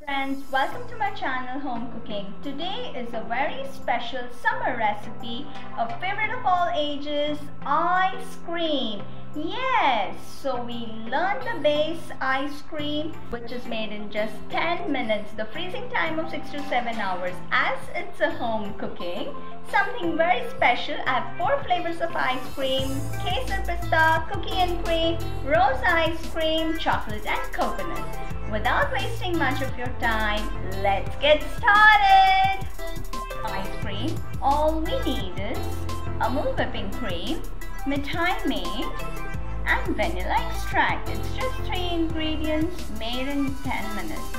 Friends, welcome to my channel Home Cooking. Today is a very special summer recipe, a favorite of all ages, ice cream. Yes, so we learned the base ice cream, which is made in just 10 minutes, the freezing time of 6 to 7 hours. As it's a home cooking, something very special. I have 4 flavors of ice cream: Kesar Pista, cookie and cream, rose ice cream, chocolate and coconut. Without wasting much of your time, let's get started! Ice cream, all we need is Amul whipping cream, Mithai made, and vanilla extract. It's just 3 ingredients made in 10 minutes.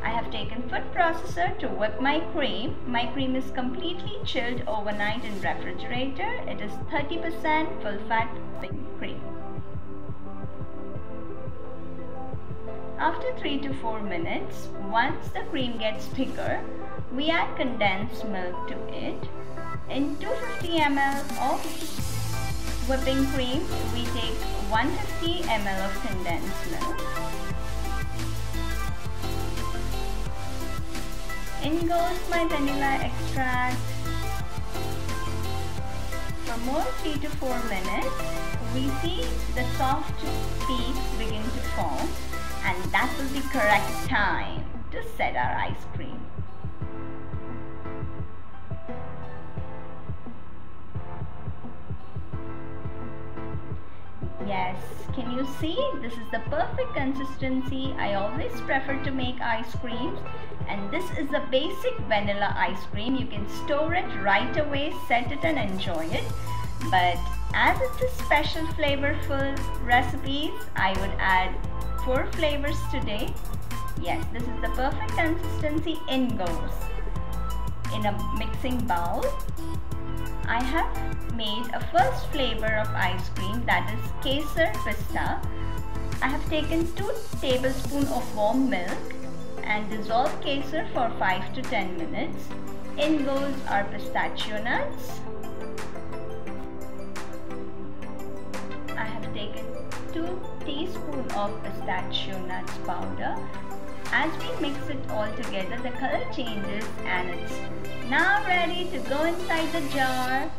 I have taken food processor to whip my cream. My cream is completely chilled overnight in refrigerator. It is 30% full fat whipping cream. After 3 to 4 minutes, once the cream gets thicker, we add condensed milk to it. In 250 ml of whipping cream, we take 150 ml of condensed milk. In goes my vanilla extract. For more 3 to 4 minutes, we see the soft peaks begin to form, and that will be correct time to set our ice cream. Yes, can you see? This is the perfect consistency. I always prefer to make ice creams, and this is the basic vanilla ice cream. You can store it right away, set it and enjoy it. But as it's a special flavorful recipes, I would add 4 flavors today. Yes, this is the perfect consistency. In goes. In a mixing bowl, I have made a first flavor of ice cream, that is Kesar Pista. I have taken 2 tablespoons of warm milk and dissolved kesar for 5 to 10 minutes. In goes our pistachio nuts. I have taken 2 teaspoons of pistachio nuts powder. As we mix it all together, the color changes and it's now ready to go inside the jar.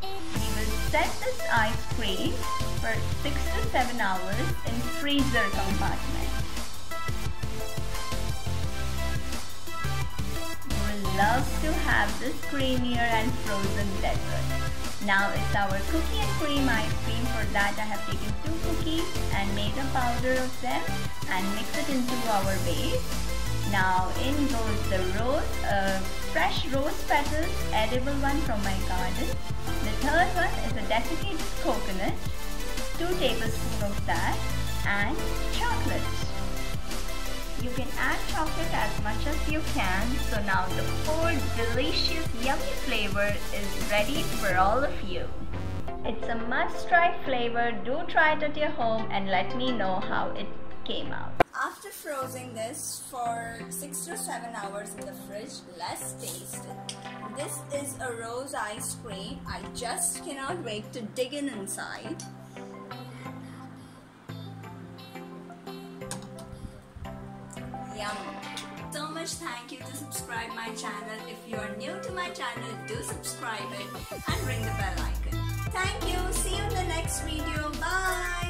We will set this ice cream for 6 to 7 hours in freezer compartment. You will love to have this creamier and frozen dessert. Now it's our cookie and cream ice cream. For that I have taken 2 cookies and made a powder of them and mix it into our base. Now in goes the fresh rose petals, edible one from my garden. The third one is a desiccated coconut, 2 tablespoons of that, and chocolate. You can add chocolate as much as you can. So now the 4 delicious yummy flavor is ready for all of you. It's a must-try flavor. Do try it at your home and let me know how it came out. After freezing this for 6 to 7 hours in the fridge, let's taste it. This is a rose ice cream. I just cannot wait to dig in inside. Yum! So much thank you to subscribe my channel. If you are new to my channel, do subscribe it and ring the bell icon. Thank you. See you in the next video. Bye.